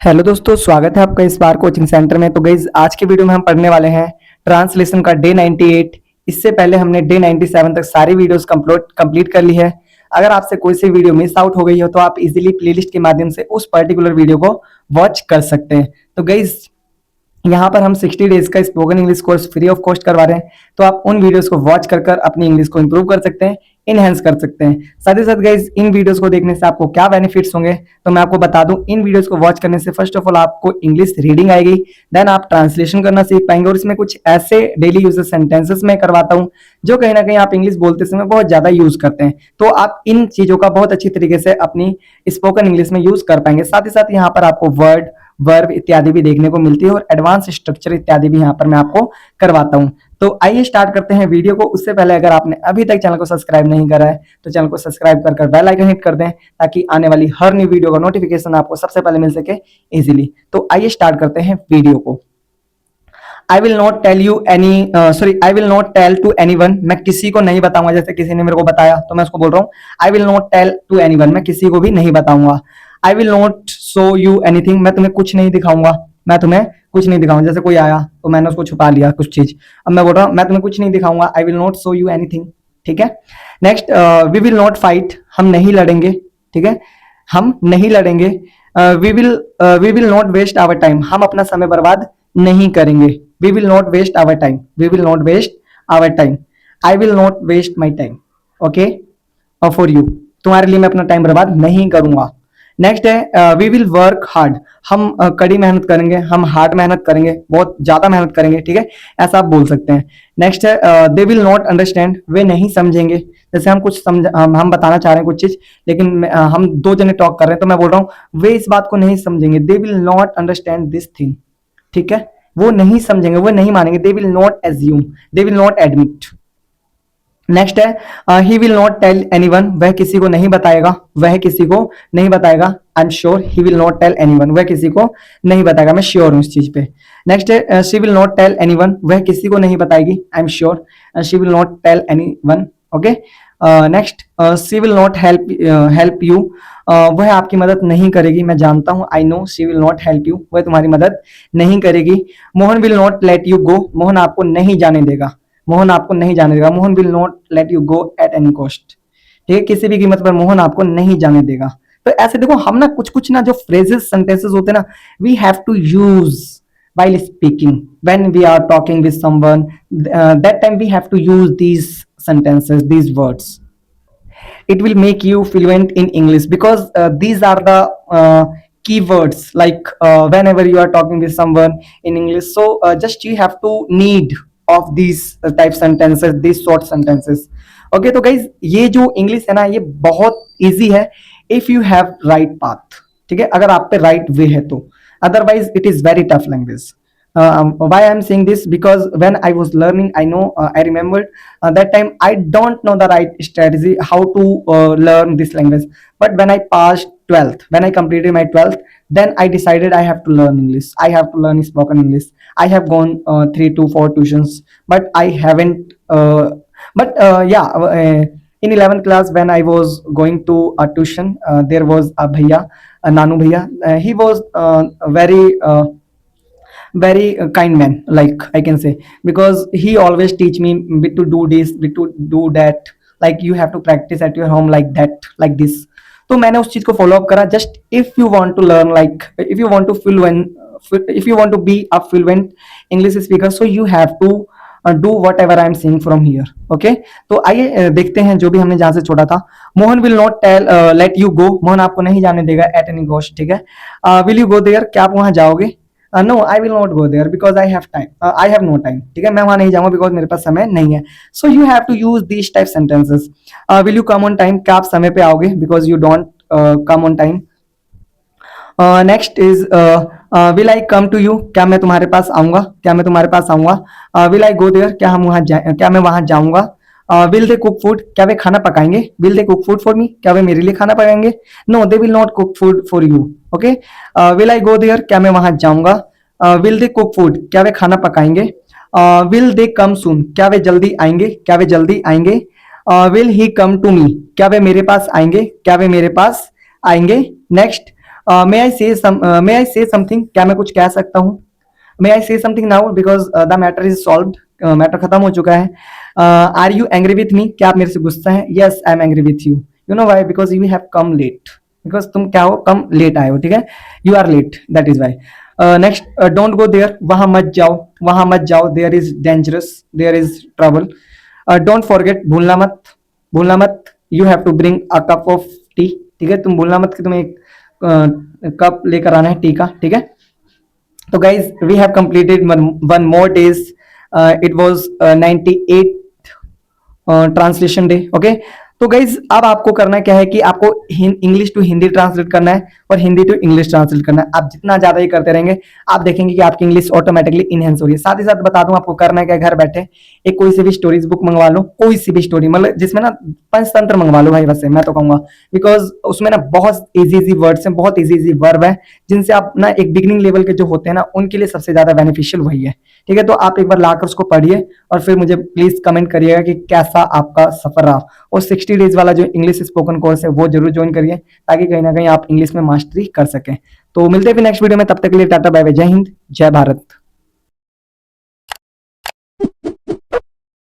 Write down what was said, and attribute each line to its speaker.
Speaker 1: Hello दोस्तों, स्वागत है आपका इस बार कोचिंग सेंटर में। तो गाइज आज की वीडियो में हम पढ़ने वाले हैं ट्रांसलेशन का डे 98। इससे पहले हमने डे 97 तक सारी वीडियोस कंप्लीट कर ली है। अगर आपसे कोई सी वीडियो मिस आउट हो गई हो तो आप इजीली प्लेलिस्ट के माध्यम से उस पर्टिकुलर वीडियो को वॉच कर सकते हैं। तो गाइज यहाँ पर हम 60 डेज का spoken English course free of cost करवा रहे हैं, तो आप उन वीडियोस को वॉच कर अपनी इंग्लिश को इंप्रूव कर सकते हैं, इनहेंस कर सकते हैं। साथ ही साथ गाइज इन वीडियोस को देखने से आपको क्या बेनिफिट्स होंगे तो मैं आपको बता दूं। इन वीडियोस को वॉच करने से फर्स्ट ऑफ ऑल आपको इंग्लिश रीडिंग आएगी, देन आप ट्रांसलेशन करना सीख पाएंगे। और इसमें कुछ ऐसे डेली यूजेस सेंटेंसेस मैं करवाता हूं जो कहीं ना कहीं आप इंग्लिश बोलते समय बहुत ज्यादा यूज करते हैं, तो आप इन चीजों का बहुत अच्छी तरीके से अपनी स्पोकन इंग्लिश में यूज कर पाएंगे। साथ ही साथ यहाँ पर आपको वर्ड वर्ब इत्यादि भी देखने को मिलती है और एडवांस स्ट्रक्चर इत्यादि भी यहाँ पर मैं आपको करवाता हूँ। तो आइए स्टार्ट करते हैं वीडियो को। उससे पहले अगर आपने अभी तक चैनल को सब्सक्राइब नहीं करा है तो चैनल को सब्सक्राइब कर बेल आइकन हिट कर दें, ताकि आने वाली हर न्यू वीडियो का नोटिफिकेशन आपको सबसे पहले मिल सके इजीली। तो आइए स्टार्ट करते हैं वीडियो को। I will not tell you any I will not tell to anyone. मैं किसी को नहीं बताऊंगा। जैसे किसी ने मेरे को बताया तो मैं उसको बोल रहा हूँ I will not tell to anyone, मैं किसी को भी नहीं बताऊंगा। I will not show you anything, मैं तुम्हें कुछ नहीं दिखाऊंगा। मैं तुम्हें कुछ नहीं दिखाऊंगा। जैसे कोई आया तो मैंने उसको छुपा लिया कुछ चीज, अब मैं बोल रहा हूँ मैं तुम्हें कुछ नहीं दिखाऊंगा। I will not show you anything, ठीक है। Next, we will not fight, हम नहीं लड़ेंगे, ठीक है, हम नहीं लड़ेंगे। We will not waste our time, हम अपना समय बर्बाद नहीं करेंगे। We will not waste our time, we will not waste our time. I will not waste my time, okay, for you, तुम्हारे लिए मैं अपना टाइम बर्बाद नहीं करूंगा। नेक्स्ट है वी विल वर्क हार्ड, हम कड़ी मेहनत करेंगे, हम हार्ड मेहनत करेंगे, बहुत ज्यादा मेहनत करेंगे, ठीक है, ऐसा आप बोल सकते हैं। नेक्स्ट है दे विल नॉट अंडरस्टैंड, वे नहीं समझेंगे। जैसे हम कुछ हम बताना चाह रहे हैं कुछ चीज, लेकिन हम दो जने टॉक कर रहे हैं तो मैं बोल रहा हूँ वे इस बात को नहीं समझेंगे। They will not understand this thing, ठीक है, वो नहीं समझेंगे, वो नहीं मानेंगे। They will not assume, they will not admit. Next है he will not tell anyone, वह किसी को नहीं बताएगा, वह किसी को नहीं बताएगा। I am sure he will not tell anyone, वह किसी को नहीं बताएगा, मैं श्योर हूं इस चीज पे। नेक्स्ट है she will not tell anyone, वह किसी को नहीं बताएगी। I am sure she will not tell anyone, okay. Next, she will not help you, वह आपकी मदद नहीं करेगी, मैं जानता हूं। I know she will not help you, वह तुम्हारी मदद नहीं करेगी। Mohan will not let you go, Mohan आपको नहीं जाने देगा, मोहन आपको नहीं जाने देगा। Mohan will not let you go at any cost, ठीक है, किसी भी कीमत पर मोहन आपको नहीं जाने देगा। तो ऐसे देखो हम ना कुछ कुछ ना जो फ्रेजेस सेंटेंसेस होते हैं ना, we have to use while speaking when we are talking with someone, that time we have to use these sentences, these words. It will make you fluent in English because these are the keywords, like whenever you are talking with someone in English, so just you have to need of these type sentences, these short sentences, okay। तो guys ये जो English है ना ये बहुत easy है if you have right path, ठीक है, अगर आप पे right way है तो, otherwise it is very tough language. Why I'm saying this, because when I was learning, I know I remembered that time I don't know the right strategy how to learn this language, but when I passed 12th, when I completed my 12th, then I decided I have to learn English, I have to learn spoken English. I have gone 3 to 4 tuitions, but I haven't yeah, in 11th class when I was going to a tuition, there was a bhaiya, a Nanu bhaiya, he was very kind man, like I can say, because he always teach me bit to do this, bit to do that, like you have to practice at your home like that, like this. तो मैंने उस चीज को follow up करा। Just if you want to learn, like if you want to fluent, if you want to be a fluent English speaker, so you have to do whatever I am saying from here, okay। तो आइए देखते हैं जो भी हमने जहां से छोड़ा था। Mohan will not tell let you go, Mohan आपको नहीं जाने देगा एट एनी कॉस्ट, ठीक है। विल यू गो देयर, क्या आप वहां जाओगे? No I will not go there because I have time, I have no time, ठीक है, मैं वहां नहीं जाऊंगा बिकॉज मेरे पास समय नहीं है। So you have to use this type sentences. Will you come on time, क्या आप समय पे आओगे? Because you don't come on time. Next is will I come to you, क्या मैं तुम्हारे पास आऊंगा, क्या मैं तुम्हारे पास आऊंगा। विल आई गो देयर, क्या मैं वहां जाऊंगा। विल दे कुक फूड, क्या वे खाना पकाएंगे? Will they cook food for me, क्या वे मेरे लिए खाना पकाएंगे? No they will not cook food for you, okay. Will I go there, क्या मैं वहां जाऊंगा। विल दे कुक फूड, क्या वे खाना पकाएंगे। विल दे कम सून, क्या वे जल्दी आएंगे, क्या वे जल्दी आएंगे। Will he come to me, क्या वे मेरे पास आएंगे, क्या वे मेरे पास आएंगे। Next, may I say something, क्या मैं कुछ कह सकता हूँ? May I say something now because the matter is solved, matter खत्म हो चुका है। Are you angry with me, क्या आप मेरे से गुस्सा है? Yes I am angry with you. You know why? Because you have come late, because तुम क्या हो, कम लेट आए हो, ठीक है, you are late, that is why. Next, don't go there, वहां मत जाओ, वहां मत जाओ, there is dangerous, there is trouble. Don't forget, भूलना मत, भूलना मत, you have to bring a cup of tea, ठीक है, तुम भूलना मत कि तुम्हें एक कप लेकर आना है टी का, ठीक है। तो guys we have completed one more days, it was 98 translation day, okay. तो गाइज अब आपको करना क्या है कि आपको इंग्लिश टू हिंदी ट्रांसलेट करना है और हिंदी टू इंग्लिश ट्रांसलेट करना है। आप जितना ज्यादा ये करते रहेंगे आप देखेंगे कि आपकी इंग्लिश ऑटोमेटिकली इनहेंस हो रही है। साथ ही साथ बता दूं आपको करना क्या है, घर बैठे एक कोई सी भी स्टोरीज बुक मंगवा लो, कोई सी भी स्टोरी, मतलब जिसमें ना पंचतंत्र मंगवा लो भाई, वैसे मैं तो कहूंगा, बिकॉज उसमें ना बहुत इजी इजी वर्ड्स हैं, बहुत इजी इजी वर्ब है, जिनसे आप ना एक बिगिनिंग लेवल के जो होते हैं ना उनके लिए सबसे ज्यादा बेनिफिशियल वही है, ठीक है। तो आप एक बार लाकर उसको पढ़िए और फिर मुझे प्लीज कमेंट करिएगा कि कैसा आपका सफर रहा। और 60 डेज वाला जो इंग्लिश स्पोकन कोर्स है वो जरूर ज्वाइन करिए, ताकि कहीं ना कहीं आप इंग्लिश में मास्टरी कर सकें। तो मिलते हैं फिर नेक्स्ट वीडियो में, तब तक के लिए टाटा बाय बाय, जय हिंद जय भारत।